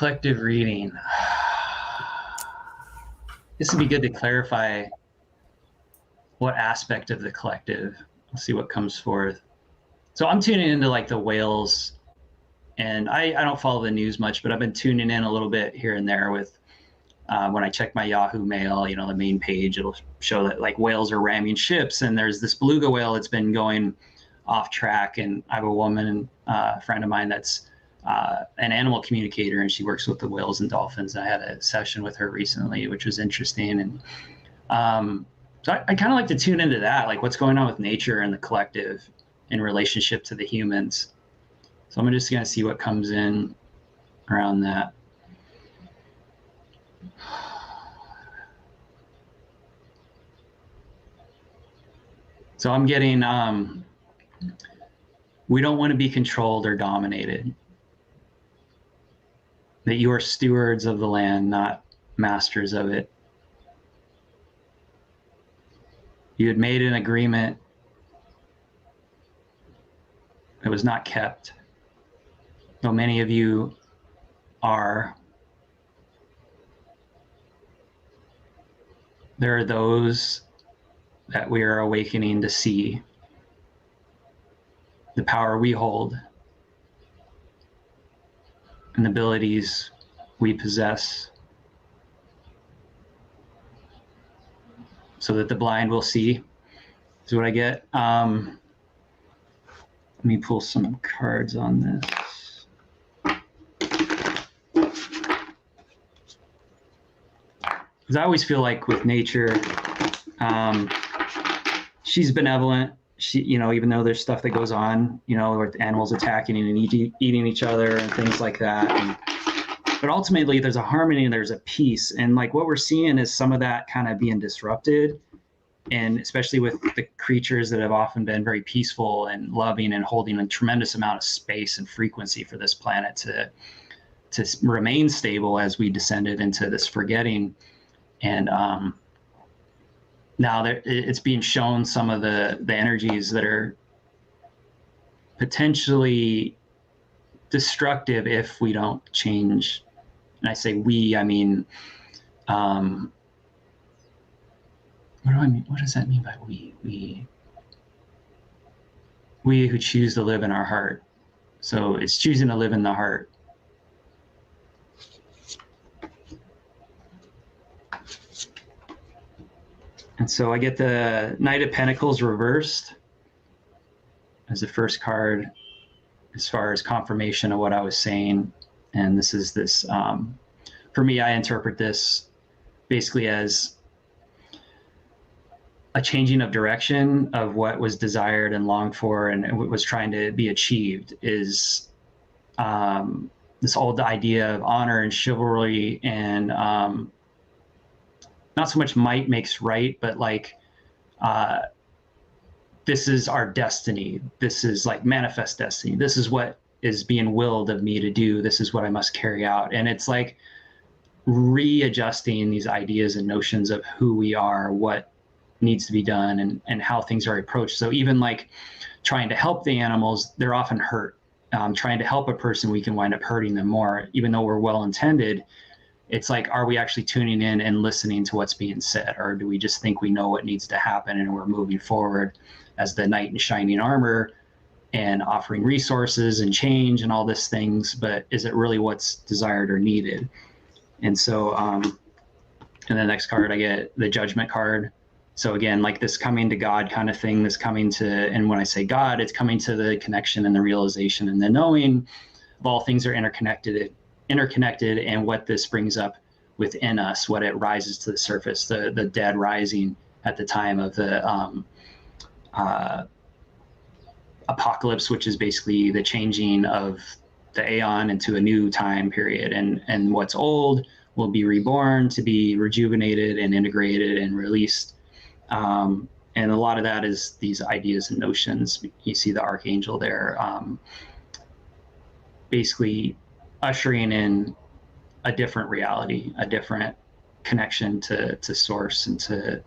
collective reading. This would be good to clarify what aspect of the collective. We'll see what comes forth. So I'm tuning into like the whales, and I don't follow the news much, but I've been tuning in a little bit here and there with when I check my Yahoo Mail, the main page, it'll show that like whales are ramming ships, and there's this beluga whale that's been going off track. And I have a woman, a friend of mine that's an animal communicator, and she works with the whales and dolphins. I had a session with her recently, which was interesting. And so I kind of like to tune into that, like what's going on with nature and the collective in relationship to the humans. So I'm just going to see what comes in around that. So I'm getting, we don't want to be controlled or dominated. That you are stewards of the land, not masters of it. You had made an agreement that was not kept, though many of you are. There are those that we are awakening to see the power we hold and the abilities we possess, so that the blind will see, is what I get. Let me pull some cards on this. Because I always feel like with nature, she's benevolent. She, even though there's stuff that goes on, with animals attacking and eating each other and things like that. But ultimately, there's a harmony and there's a peace. And like what we're seeing is some of that kind of being disrupted. And especially with the creatures that have often been very peaceful and loving and holding a tremendous amount of space and frequency for this planet to remain stable as we descended into this forgetting. And now it's being shown some of the energies that are potentially destructive if we don't change. And I say we, I mean, what do I mean? What does that mean by we? We who choose to live in our heart. So it's choosing to live in the heart. And so I get the Knight of Pentacles reversed as the first card, as far as confirmation of what I was saying. And this is this, for me, I interpret this basically as a changing of direction of what was desired and longed for and what was trying to be achieved. Is this old idea of honor and chivalry and not so much might makes right, but like this is our destiny. This is like manifest destiny. This is what is being willed of me to do. This is what I must carry out. And it's like readjusting these ideas and notions of who we are, what needs to be done, and how things are approached. So even like trying to help the animals, they're often hurt. Trying to help a person, we can wind up hurting them more, even though we're well-intended. It's like, are we actually tuning in and listening to what's being said? Or do we just think we know what needs to happen and we're moving forward as the knight in shining armor and offering resources and change and all these things, but is it really what's desired or needed? And so, in the next card, I get the Judgment card. So again, like this coming to God kind of thing, this coming to, and when I say God, it's coming to the connection and the realization and the knowing of all things are interconnected, and what this brings up within us, what it rises to the surface, the dead rising at the time of the apocalypse, which is basically the changing of the aeon into a new time period, and what's old will be reborn to be rejuvenated and integrated and released. And a lot of that is these ideas and notions. You see the archangel there, basically ushering in a different reality, a different connection to source and to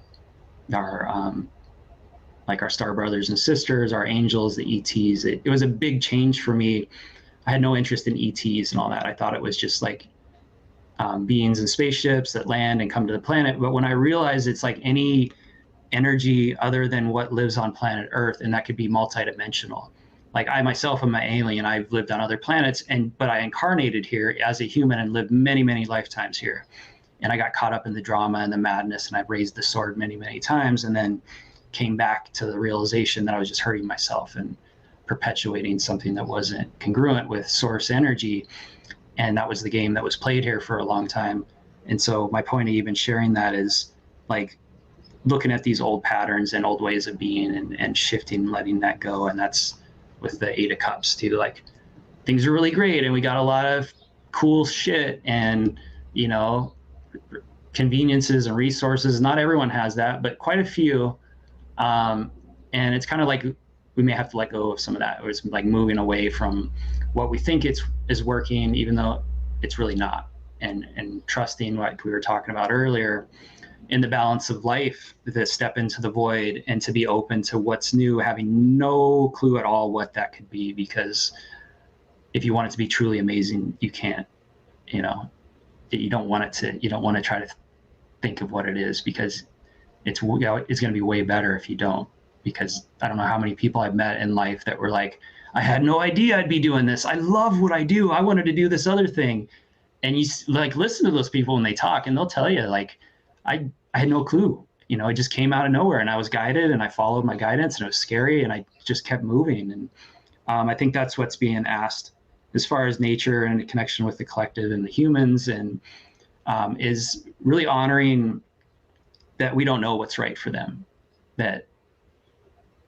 our like our star brothers and sisters, our angels, the ETs. It was a big change for me. I had no interest in ETs and all that. I thought it was just like beings and spaceships that land and come to the planet. But when I realized it's like any energy other than what lives on planet Earth, and that could be multidimensional. Like I myself am an alien. I've lived on other planets, but I incarnated here as a human and lived many, many lifetimes here. And I got caught up in the drama and the madness, and I've raised the sword many, many times, and then came back to the realization that I was just hurting myself and perpetuating something that wasn't congruent with source energy. And that was the game that was played here for a long time. And so my point of even sharing that is like looking at these old patterns and old ways of being and shifting, letting that go. And that's with the 8 of Cups too. Like things are really great and we got a lot of cool shit and, you know, conveniences and resources. Not everyone has that, but quite a few. And it's kind of like we may have to let go of some of that. It's like moving away from what we think is working, even though it's really not. And trusting, like we were talking about earlier, in the balance of life, to step into the void and to be open to what's new, having no clue at all what that could be. Because if you want it to be truly amazing, you can't, you know, you don't want to try to think of what it is, because it's going to be way better if you don't. Because I don't know how many people I've met in life that were like, I had no idea I'd be doing this. I love what I do. I wanted to do this other thing. And you like listen to those people when they talk, and they'll tell you like, I had no clue. You know, it just came out of nowhere, and I was guided, and I followed my guidance, and it was scary, and I just kept moving. And I think that's what's being asked as far as nature and the connection with the collective and the humans, and is really honoring that we don't know what's right for them, that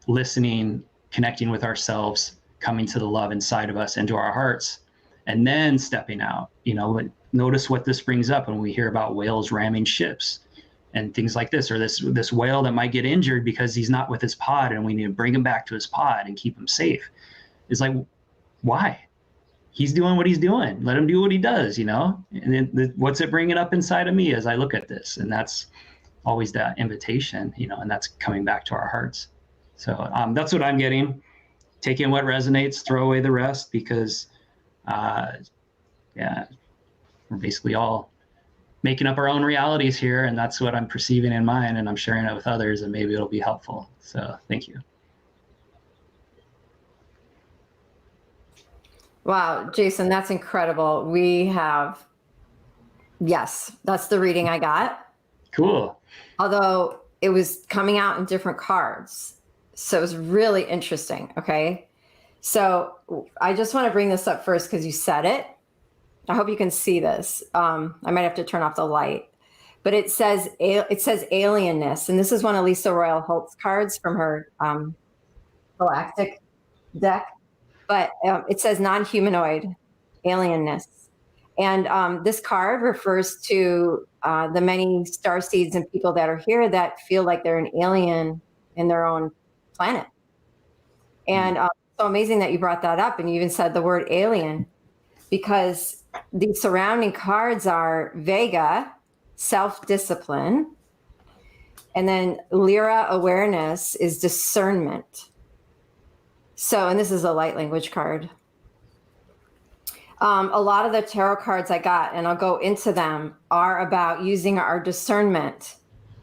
listening, connecting with ourselves, coming to the love inside of us, into our hearts, and then stepping out. You know, notice what this brings up when we hear about whales ramming ships and things like this, or this whale that might get injured because he's not with his pod and we need to bring him back to his pod and keep him safe. It's like, why? He's doing what he's doing. Let him do what he does, you know? And then what's it bringing up inside of me as I look at this? And that's always that invitation, you know, and that's coming back to our hearts. So that's what I'm getting. Take in what resonates, throw away the rest, because we're basically all making up our own realities here, and that's what I'm perceiving in mine, and I'm sharing it with others, and maybe it'll be helpful. So thank you. Wow, Jason, that's incredible. Yes, that's the reading I got. Cool. Although it was coming out in different cards. So it was really interesting. Okay. So I just want to bring this up first because you said it. I hope you can see this. I might have to turn off the light, but it says alienness. And this is one of Lisa Royal Holt's cards from her Galactic deck. But it says non-humanoid alienness. And this card refers to the many starseeds and people that are here that feel like they're an alien in their own planet. And so amazing that you brought that up, and you even said the word alien, because the surrounding cards are Vega, self-discipline, and then Lyra, awareness, is discernment. So, and this is a light language card. A lot of the tarot cards I got, and I'll go into them, are about using our discernment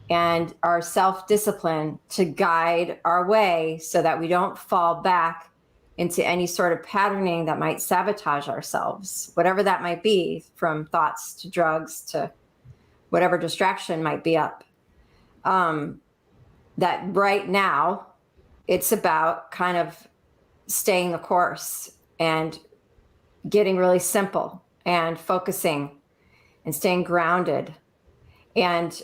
and our self-discipline to guide our way so that we don't fall back into any sort of patterning that might sabotage ourselves, whatever that might be, from thoughts to drugs to whatever distraction might be up. That right now, it's about kind of staying the course and getting really simple and focusing and staying grounded. And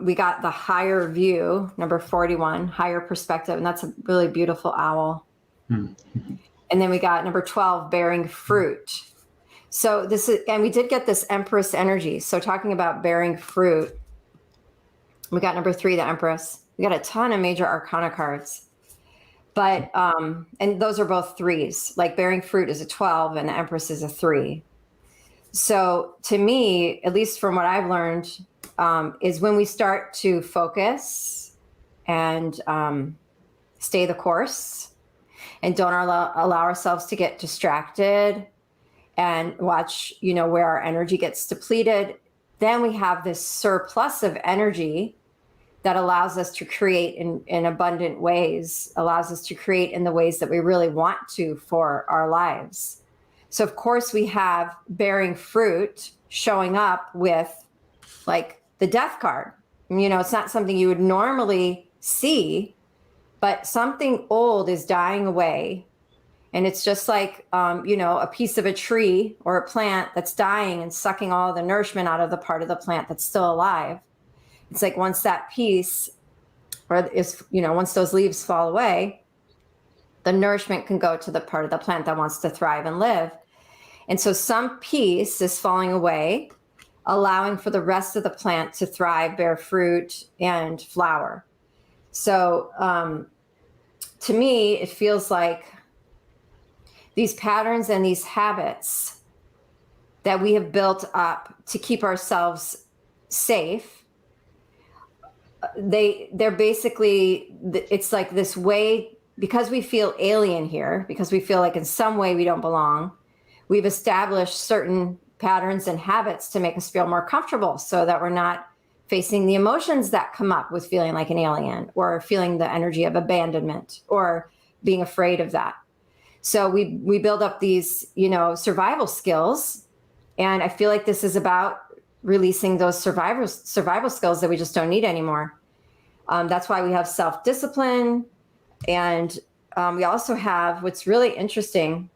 we got the higher view, number 41, higher perspective. And that's a really beautiful owl. Mm-hmm. And then we got number 12, bearing fruit. So this is, and we did get this Empress energy. So talking about bearing fruit, we got number 3, the Empress. We got a ton of major arcana cards. But, and those are both 3s. Like bearing fruit is a 12 and the Empress is a 3. So to me, at least from what I've learned, is when we start to focus and stay the course and don't allow ourselves to get distracted and watch, where our energy gets depleted, then we have this surplus of energy that allows us to create in abundant ways, allows us to create in the ways that we really want to for our lives. So of course we have bearing fruit showing up with like the death card. You know, it's not something you would normally see, but something old is dying away. And it's just like, you know, a piece of a tree or a plant that's dying and sucking all the nourishment out of the part of the plant that's still alive. It's like once that piece, or is, you know, once those leaves fall away, the nourishment can go to the part of the plant that wants to thrive and live. And so some piece is falling away, allowing for the rest of the plant to thrive, bear fruit, and flower. So to me, it feels like these patterns and these habits that we have built up to keep ourselves safe, they're basically, it's like this way, because we feel alien here, because we feel like in some way we don't belong, we've established certain patterns and habits to make us feel more comfortable so that we're not facing the emotions that come up with feeling like an alien or feeling the energy of abandonment or being afraid of that. So we build up these, you know, survival skills. And I feel like this is about releasing those survival skills that we just don't need anymore. That's why we have self-discipline. And we also have, what's really interesting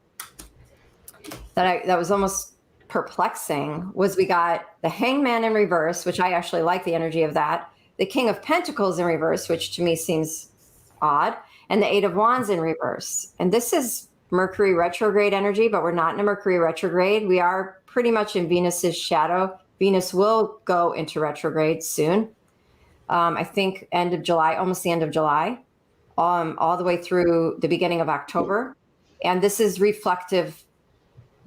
that was almost perplexing, was we got the Hangman in reverse, which I actually like the energy of that, the King of Pentacles in reverse, which to me seems odd, and the Eight of Wands in reverse. And this is Mercury retrograde energy, but we're not in a Mercury retrograde. We are pretty much in Venus's shadow. Venus will go into retrograde soon. I think end of July, almost the end of July, all the way through the beginning of October. And this is reflective.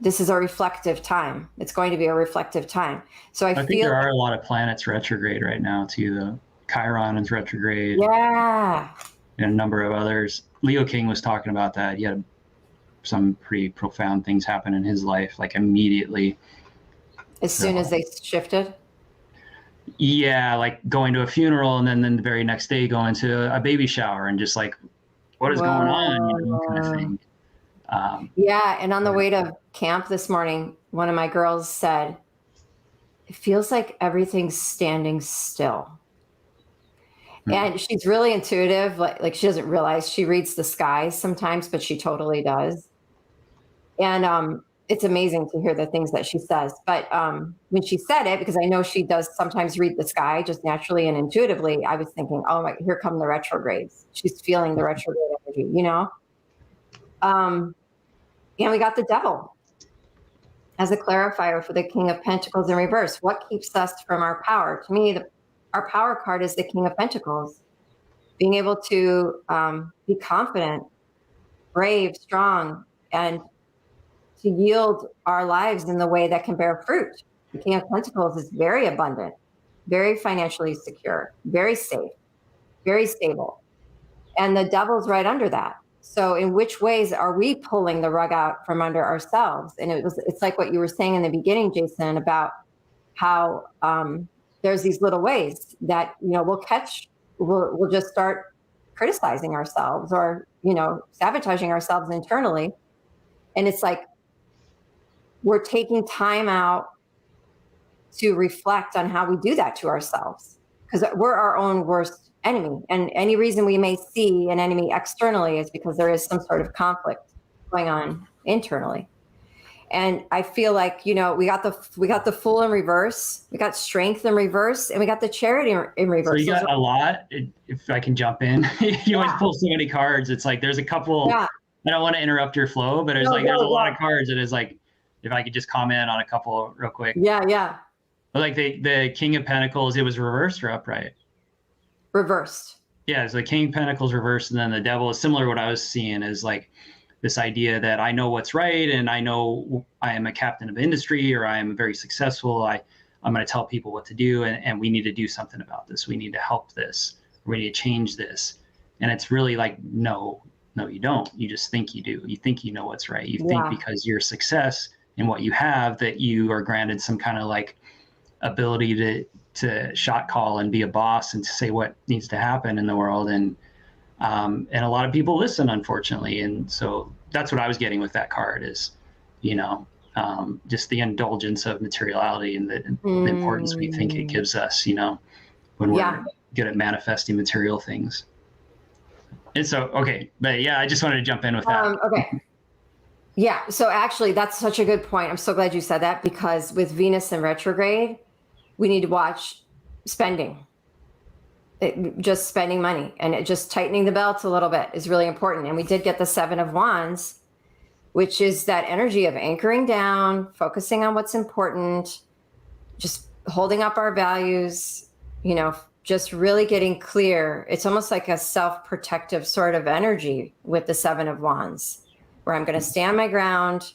This is a reflective time. It's going to be a reflective time. So I think feel there are a lot of planets retrograde right now too. The Chiron is retrograde. Yeah. And a number of others. Leo King was talking about that. He had some pretty profound things happen in his life, like immediately. As soon as they shifted? Yeah, like going to a funeral and then the very next day going to a baby shower and just like, what is going on? You know, kind of thing. Yeah, and on the way to camp this morning, one of my girls said, it feels like everything's standing still. And she's really intuitive. Like she doesn't realize she reads the skies sometimes, but she totally does. And it's amazing to hear the things that she says. But when she said it, because I know she does sometimes read the sky just naturally and intuitively, I was thinking, oh my, here come the retrogrades. She's feeling the retrograde energy, you know? And we got the Devil as a clarifier for the King of Pentacles in reverse. What keeps us from our power? To me, our power card is the King of Pentacles. Being able to be confident, brave, strong, and to yield our lives in the way that can bear fruit. The King of Pentacles is very abundant, very financially secure, very safe, very stable. And the Devil's right under that. So in which ways are we pulling the rug out from under ourselves? And it's like what you were saying in the beginning, Jason, about how there's these little ways that, you know, we'll just start criticizing ourselves or, you know, sabotaging ourselves internally. And it's like, we're taking time out to reflect on how we do that to ourselves, because we're our own worst enemy. And any reason we may see an enemy externally is because there is some sort of conflict going on internally. And I feel like, you know, we got the Fool in reverse, we got Strength in reverse, and we got the Charity in reverse. So you got a lot. If I can jump in, you always pull so many cards. It's like there's a couple. Yeah. I don't want to interrupt your flow, but there's a lot of cards. It is like, if I could just comment on a couple real quick. Yeah. Like the King of Pentacles, it was reversed or upright? Reversed. Yeah, so the King of Pentacles reversed, and then the Devil is similar to what I was seeing, is like this idea that I know what's right, and I know I am a captain of industry, or I am very successful. I'm going to tell people what to do, and we need to do something about this. We need to help this. We need to change this. And it's really like, no, you don't. You just think you do. You think you know what's right. You think because your success in what you have that you are granted some kind of like ability to shot call and be a boss and to say what needs to happen in the world. And a lot of people listen, unfortunately. And so that's what I was getting with that card is, just the indulgence of materiality and the importance we think it gives us, when we're good at manifesting material things. And so, okay. But yeah, I just wanted to jump in with that. Okay. Yeah. So actually, that's such a good point. I'm so glad you said that, because with Venus in retrograde, we need to watch spending. Just spending money, and just tightening the belt a little bit is really important. And we did get the 7 of Wands, which is that energy of anchoring down, focusing on what's important, just holding up our values, just really getting clear. It's almost like a self-protective sort of energy with the 7 of Wands, where I'm going to stand my ground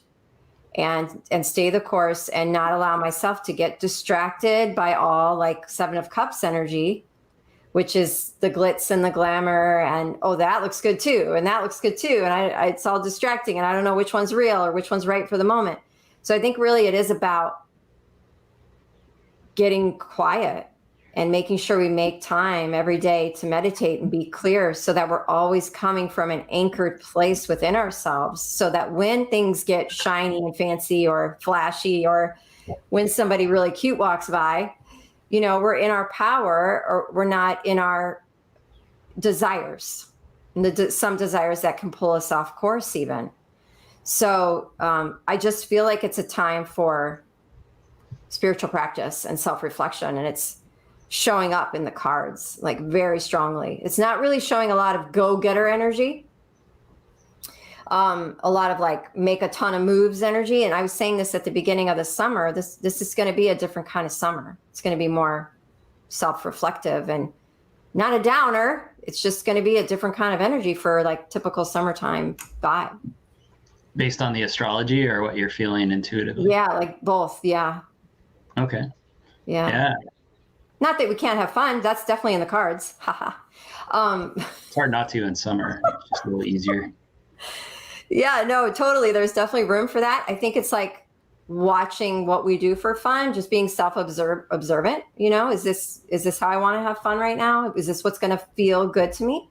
and stay the course and not allow myself to get distracted by all like 7 of Cups energy, which is the glitz and the glamour and, oh, that looks good too. And that looks good too. And it's all distracting and I don't know which one's real or which one's right for the moment. So I think really it is about getting quiet and making sure we make time every day to meditate and be clear, so that we're always coming from an anchored place within ourselves, so that when things get shiny and fancy or flashy, or when somebody really cute walks by, we're in our power, or we're not in our desires, some desires that can pull us off course even. So I just feel like it's a time for spiritual practice and self-reflection, and it's showing up in the cards like very strongly. It's not really showing a lot of go-getter energy, a lot of like make a ton of moves energy. And I was saying this at the beginning of the summer, this is going to be a different kind of summer. It's going to be more self-reflective and not a downer. It's just going to be a different kind of energy for like typical summertime vibe. Based on the astrology or what you're feeling intuitively? Yeah, like both. Yeah. Okay. Yeah. Not that we can't have fun. That's definitely in the cards. Haha. It's hard not to in summer. It's just a little easier. Yeah, no, totally. There's definitely room for that. I think it's like watching what we do for fun, just being observant. Is this how I want to have fun right now? Is this what's going to feel good to me?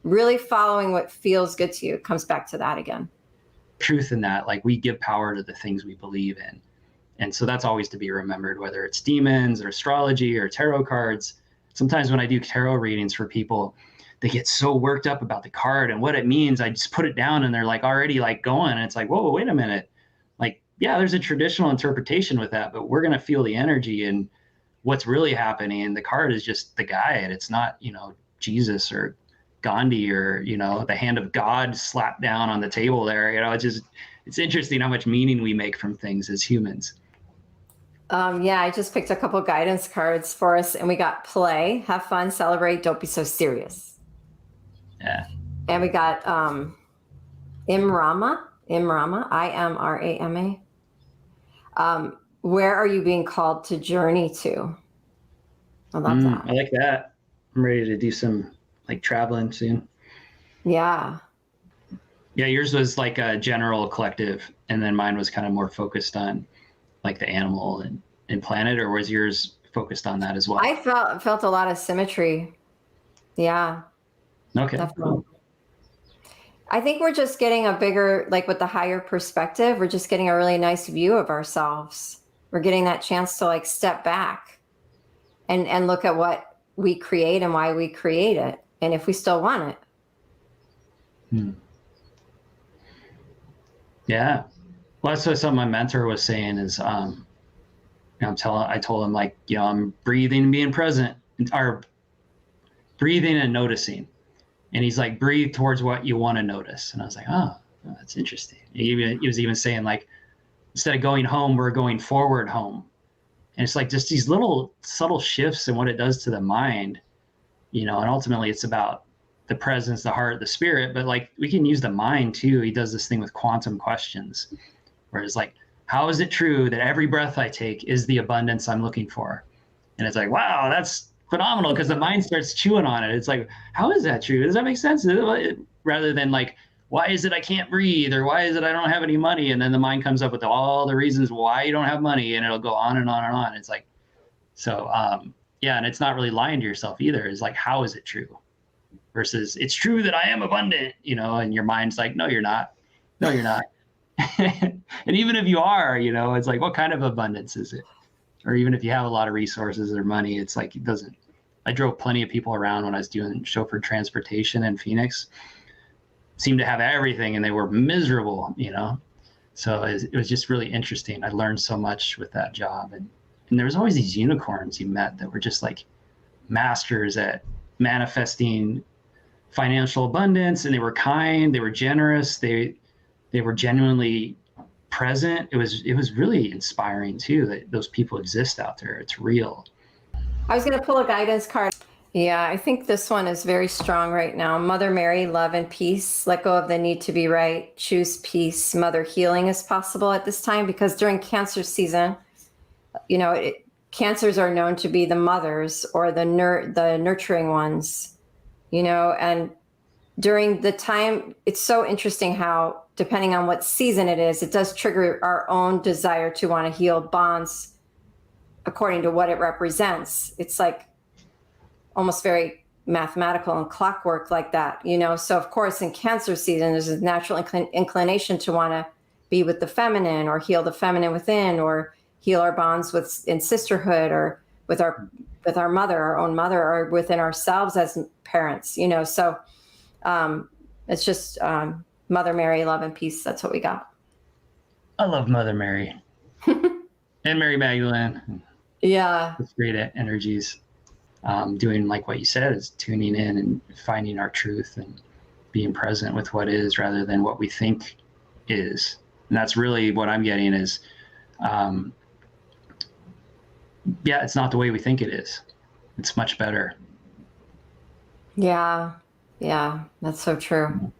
Really following what feels good to you. It comes back to that again. Truth in that, like we give power to the things we believe in. And so that's always to be remembered, whether it's demons or astrology or tarot cards. Sometimes when I do tarot readings for people, they get so worked up about the card and what it means. I just put it down and they're like already like going. And it's like, whoa, wait a minute. Like, yeah, there's a traditional interpretation with that, but we're going to feel the energy and what's really happening. And the card is just the guide. It's not, Jesus or Gandhi or, the hand of God slapped down on the table there. It's interesting how much meaning we make from things as humans. Yeah, I just picked a couple guidance cards for us, and we got play, have fun, celebrate, don't be so serious. Yeah. And we got Imrama, Imrama. Where are you being called to journey to? I love that. I like that. I'm ready to do some like traveling soon. Yeah. Yeah, yours was like a general collective, and then mine was kind of more focused on like the animal and planet, or was yours focused on that as well? I felt a lot of symmetry. Yeah. Okay. Definitely. I think we're just getting a bigger, like with the higher perspective, we're just getting a really nice view of ourselves. We're getting that chance to like step back and look at what we create and why we create it, and if we still want it. Yeah. Well, that's what some of my mentor was saying is, I told him like, I'm breathing and being present, or breathing and noticing. And he's like, breathe towards what you want to notice. And I was like, oh, that's interesting. He was even saying like, instead of going home, we're going forward home. And it's like just these little subtle shifts in what it does to the mind, and ultimately it's about the presence, the heart, the spirit, but like we can use the mind too. He does this thing with quantum questions, where it's like, how is it true that every breath I take is the abundance I'm looking for? And it's like, wow, that's phenomenal, because the mind starts chewing on it. It's like, how is that true? Does that make sense? Rather than like, why is it I can't breathe, or why is it I don't have any money? And then the mind comes up with all the reasons why you don't have money, and it'll go on and on and on. It's like, So, yeah, and it's not really lying to yourself either. It's like, how is it true? Versus, it's true that I am abundant, and your mind's like, no, you're not. No, you're not. And even if you are, it's like, what kind of abundance is it? Or even if you have a lot of resources or money, it's like, it doesn't. I drove plenty of people around when I was doing chauffeur transportation in Phoenix, seemed to have everything and they were miserable, So it was just really interesting. I learned so much with that job. And there was always these unicorns you met that were just like masters at manifesting financial abundance, and they were kind, they were generous, they were genuinely present. It was really inspiring too, that those people exist out there. It's real. I was going to pull a guidance card. Yeah, I think this one is very strong right now. Mother Mary, love and peace. Let go of the need to be right. Choose peace. Mother, healing is possible at this time, because during Cancer season, cancers are known to be the mothers or the nurturing ones, and during the time, it's so interesting how, depending on what season it is, it does trigger our own desire to want to heal bonds according to what it represents. It's like almost very mathematical and clockwork like that, So of course, in Cancer season, there's a natural inclination to want to be with the feminine, or heal the feminine within, or heal our bonds in sisterhood, or with our mother, our own mother, or within ourselves as parents, So it's just Mother Mary, love and peace. That's what we got. I love Mother Mary and Mary Magdalene. Yeah. With great energies. Doing like what you said, is tuning in and finding our truth and being present with what is rather than what we think is. And that's really what I'm getting is, it's not the way we think it is. It's much better. Yeah. Yeah. That's so true.